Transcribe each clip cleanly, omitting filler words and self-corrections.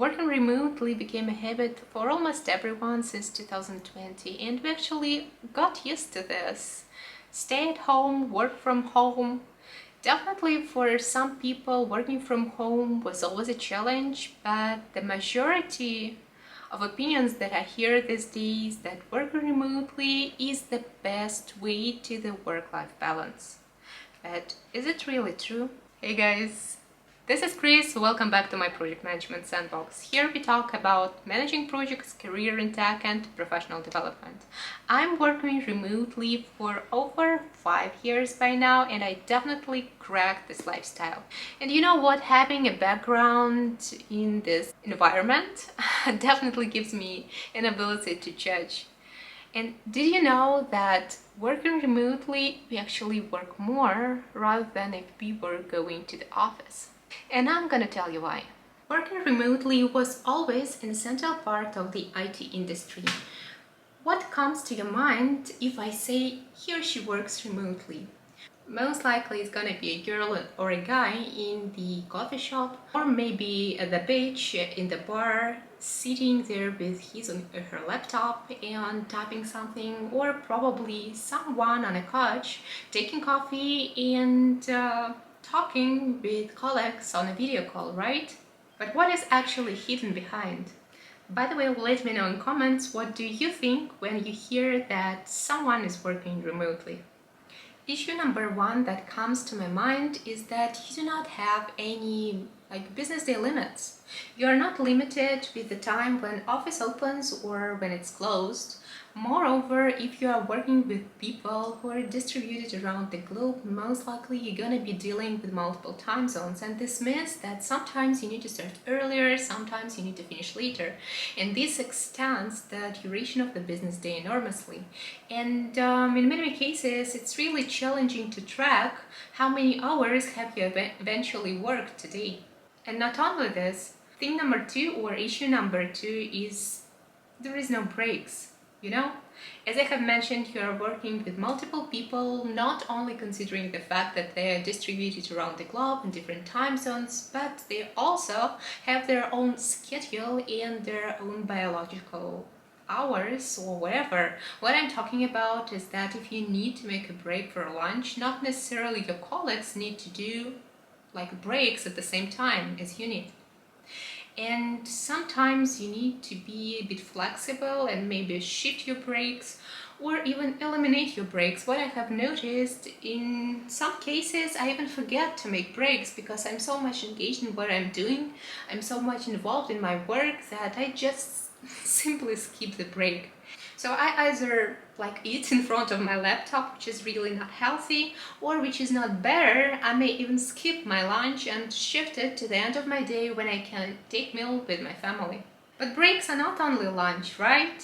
Working remotely became a habit for almost everyone since 2020, and we actually got used to this. Stay at home, work from home. Definitely for some people, working from home was always a challenge, but the majority of opinions that I hear these days that working remotely is the best way to the work-life balance. But is it really true? Hey guys, this is Chris. Welcome back to my project management sandbox. Here we talk about managing projects, career in tech, and professional development. I'm working remotely for over 5 years by now, and I definitely cracked this lifestyle. And you know what? Having a background in this environment definitely gives me an ability to judge. And did you know that working remotely, we actually work more rather than if we were going to the office? And I'm gonna tell you why. Working remotely was always an essential part of the IT industry. What comes to your mind if I say he or she works remotely? Most likely it's gonna be a girl or a guy in the coffee shop, or maybe at the beach, in the bar, sitting there with his or her laptop and typing something, or probably someone on a couch taking coffee and talking with colleagues on a video call, right? But what is actually hidden behind? By the way, let me know in comments, what do you think when you hear that someone is working remotely? Issue number one that comes to my mind is that you do not have any business day limits. You are not limited with the time when office opens or when it's closed. Moreover, if you are working with people who are distributed around the globe, most likely you're going to be dealing with multiple time zones, and this means that sometimes you need to start earlier, sometimes you need to finish later, and this extends the duration of the business day enormously. And in many cases, it's really challenging to track how many hours have you eventually worked today. And not only this, thing number two or issue number two is there is no breaks. You know, as I have mentioned, you are working with multiple people, not only considering the fact that they are distributed around the globe in different time zones, but they also have their own schedule and their own biological hours or whatever. What I'm talking about is that if you need to make a break for lunch, not necessarily your colleagues need to do breaks at the same time as you need. And sometimes you need to be a bit flexible and maybe shift your breaks or even eliminate your breaks. What I have noticed in some cases, I even forget to make breaks because I'm so much engaged in what I'm doing. I'm so much involved in my work that I just simply skip the break. So I either eat in front of my laptop, which is really not healthy, or which is not better, I may even skip my lunch and shift it to the end of my day when I can take meal with my family. But breaks are not only lunch, right?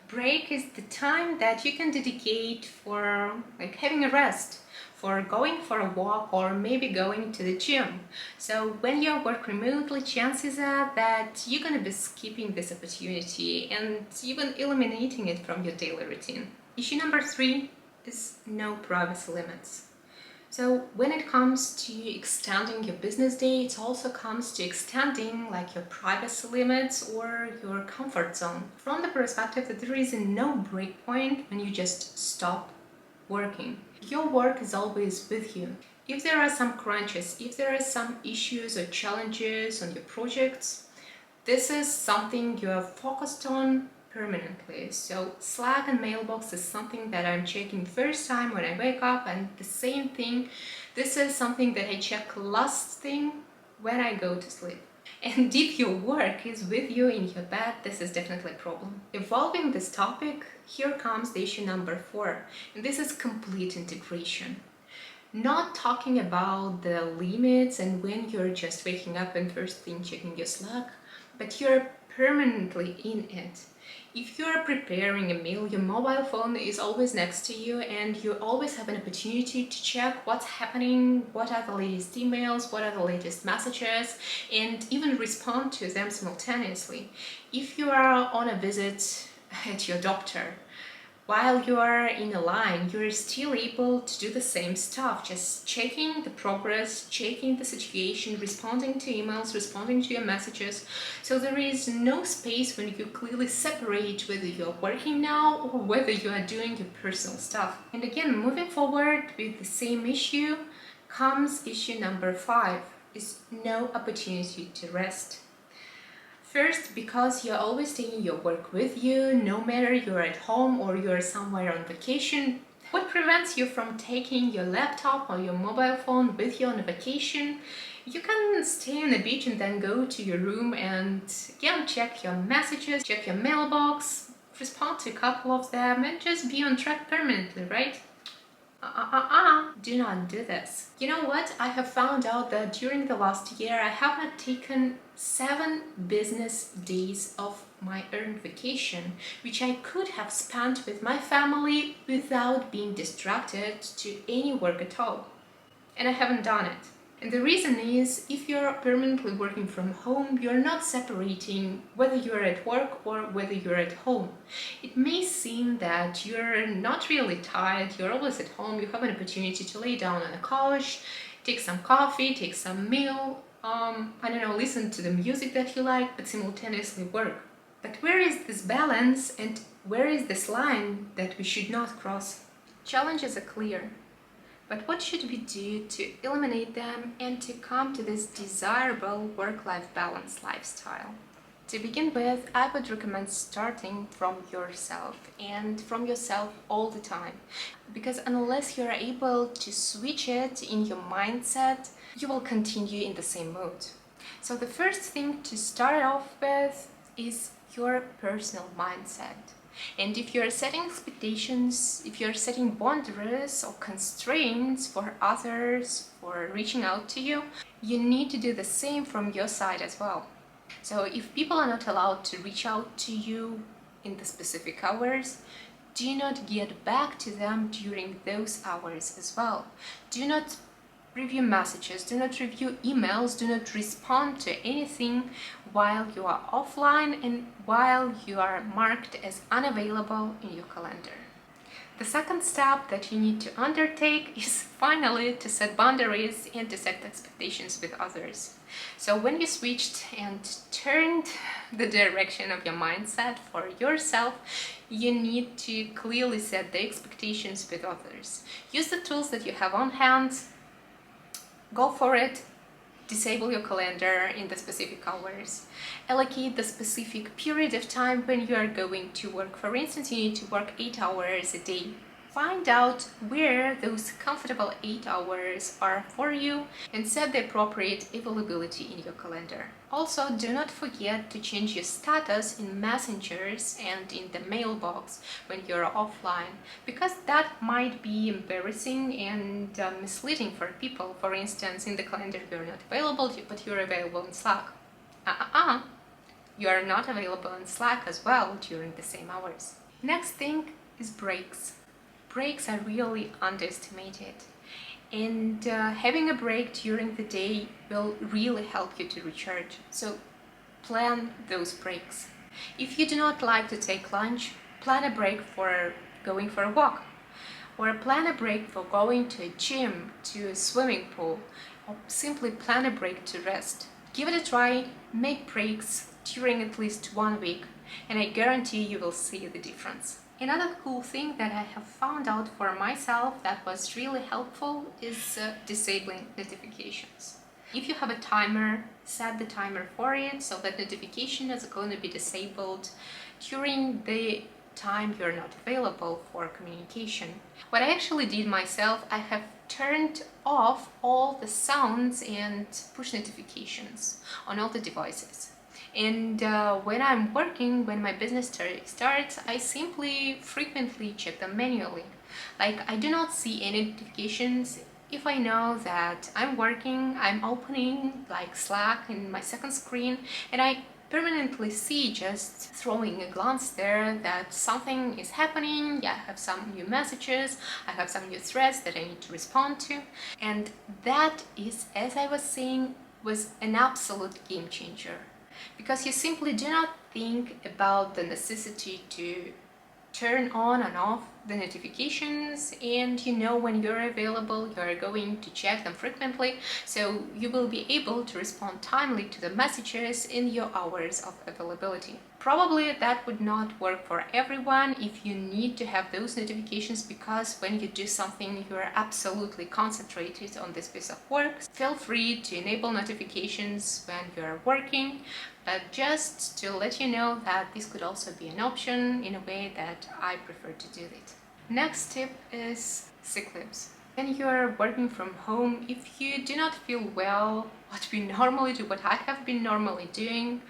Break is the time that you can dedicate for having a rest, for going for a walk, or maybe going to the gym. So when you work remotely, chances are that you're gonna be skipping this opportunity and even eliminating it from your daily routine. Issue number three is no privacy limits. So when it comes to extending your business day, it also comes to extending your privacy limits or your comfort zone. From the perspective that there is no break point when you just stop working. Your work is always with you. If there are some crunches, if there are some issues or challenges on your projects, this is something you are focused on permanently. So Slack and mailbox is something that I'm checking first time when I wake up, and the same thing, this is something that I check last thing when I go to sleep. And if your work is with you in your bed, this is definitely a problem. Evolving this topic, here comes the issue number four, and this is complete integration. Not talking about the limits and when you're just waking up and first thing checking your Slack, but you're permanently in it. If you're preparing a meal, your mobile phone is always next to you and you always have an opportunity to check what's happening, what are the latest emails, what are the latest messages, and even respond to them simultaneously. If you are on a visit at your doctor, While you are in a line, you're still able to do the same stuff, just checking the progress, checking the situation, responding to emails, responding to your messages. So there is no space when you clearly separate whether you're working now or whether you are doing your personal stuff. And again, moving forward with the same issue comes issue number 5, is no opportunity to rest. First, because you're always taking your work with you, no matter you're at home or you're somewhere on vacation. What prevents you from taking your laptop or your mobile phone with you on a vacation? You can stay on the beach and then go to your room and again check your messages, check your mailbox, respond to a couple of them, and just be on track permanently, right? Do not do this. You know what? I have found out that during the last year I have not taken 7 business days of my earned vacation, which I could have spent with my family without being distracted to any work at all. And I haven't done it. And the reason is, if you're permanently working from home, you're not separating whether you're at work or whether you're at home. It may seem that you're not really tired, you're always at home, you have an opportunity to lay down on a couch, take some coffee, take some meal, listen to the music that you like, but simultaneously work. But where is this balance and where is this line that we should not cross? Challenges are clear. But what should we do to eliminate them and to come to this desirable work-life balance lifestyle? To begin with, I would recommend starting from yourself and from yourself all the time. Because unless you're able to switch it in your mindset, you will continue in the same mood. So the first thing to start off with is your personal mindset. And if you're setting expectations, if you're setting boundaries or constraints for others, for reaching out to you, you need to do the same from your side as well. So if people are not allowed to reach out to you in the specific hours, do not get back to them during those hours as well. Do not review messages, do not review emails, do not respond to anything while you are offline and while you are marked as unavailable in your calendar. The second step that you need to undertake is finally to set boundaries and to set expectations with others. So when you switched and turned the direction of your mindset for yourself, you need to clearly set the expectations with others. Use the tools that you have on hand. Go for it. Disable your calendar in the specific hours. Allocate the specific period of time when you are going to work. For instance, you need to work 8 hours a day. Find out where those comfortable 8 hours are for you and set the appropriate availability in your calendar. Also, do not forget to change your status in messengers and in the mailbox when you're offline, because that might be embarrassing and misleading for people. For instance, in the calendar you're not available, but you're available in Slack. You are not available in Slack as well during the same hours. Next thing is breaks. Breaks are really underestimated, and having a break during the day will really help you to recharge. So plan those breaks. If you do not like to take lunch, plan a break for going for a walk, or plan a break for going to a gym, to a swimming pool, or simply plan a break to rest. Give it a try, make breaks during at least 1 week, and I guarantee you will see the difference. Another cool thing that I have found out for myself that was really helpful is disabling notifications. If you have a timer, set the timer for it so that notification is going to be disabled during the time you're not available for communication. What I actually did myself, I have turned off all the sounds and push notifications on all the devices. And when I'm working, when my business starts, I simply frequently check them manually. Like, I do not see any notifications. If I know that I'm working, I'm opening like Slack in my second screen, and I permanently see, just throwing a glance there, that something is happening. Yeah, I have some new messages, I have some new threads that I need to respond to. And that is, as I was saying, was an absolute game changer. Because you simply do not think about the necessity to turn on and off the notifications, and you know when you're available, you're going to check them frequently, so you will be able to respond timely to the messages in your hours of availability. Probably that would not work for everyone if you need to have those notifications, because when you do something you are absolutely concentrated on this piece of work. Feel free to enable notifications when you're working, but just to let you know that this could also be an option in a way that I prefer to do it. Next tip is sick leaves. When you're working from home, if you do not feel well, what we normally do, what I have been normally doing,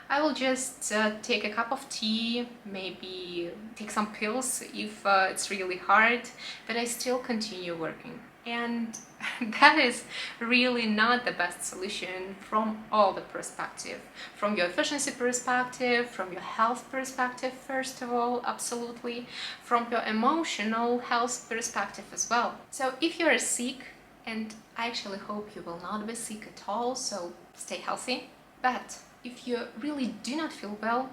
I will just take a cup of tea, maybe take some pills if it's really hard, but I still continue working. And that is really not the best solution from all the perspective. From your efficiency perspective, from your health perspective, first of all, absolutely, from your emotional health perspective as well. So if you're sick, and I actually hope you will not be sick at all, so stay healthy, but if you really do not feel well,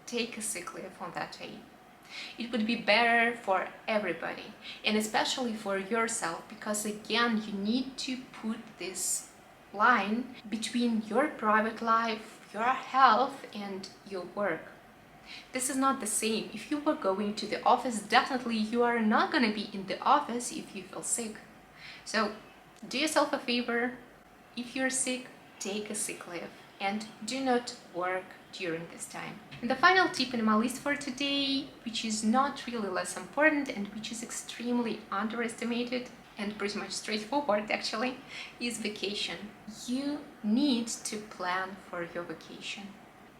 take a sick leave on that day. It would be better for everybody, and especially for yourself, because again, you need to put this line between your private life, your health, and your work. This is not the same. If you were going to the office, definitely you are not going to be in the office if you feel sick. So do yourself a favor. If you're sick, take a sick leave and do not work during this time. And the final tip in my list for today, which is not really less important and which is extremely underestimated and pretty much straightforward actually, is vacation. You need to plan for your vacation.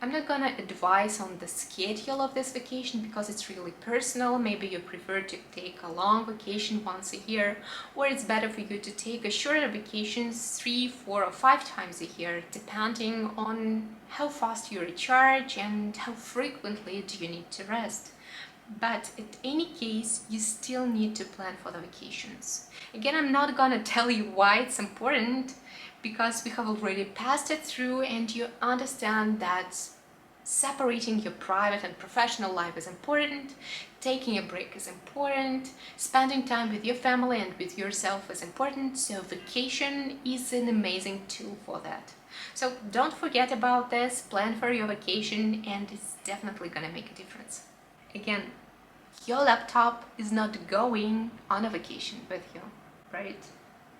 I'm not gonna advise on the schedule of this vacation because it's really personal. Maybe you prefer to take a long vacation once a year, or it's better for you to take a shorter vacation 3, 4, or 5 times a year, depending on how fast you recharge and how frequently do you need to rest. But in any case, you still need to plan for the vacations. Again, I'm not gonna tell you why it's important, because we have already passed it through and you understand that separating your private and professional life is important, taking a break is important, spending time with your family and with yourself is important, so vacation is an amazing tool for that. So don't forget about this, plan for your vacation, and it's definitely gonna make a difference. Again, your laptop is not going on a vacation with you, right?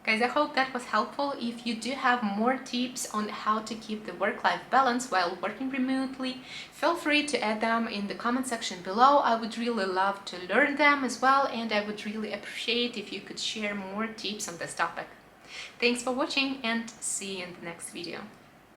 Guys, I hope that was helpful. If you do have more tips on how to keep the work-life balance while working remotely, feel free to add them in the comment section below. I would really love to learn them as well, and I would really appreciate if you could share more tips on this topic. Thanks for watching, and see you in the next video.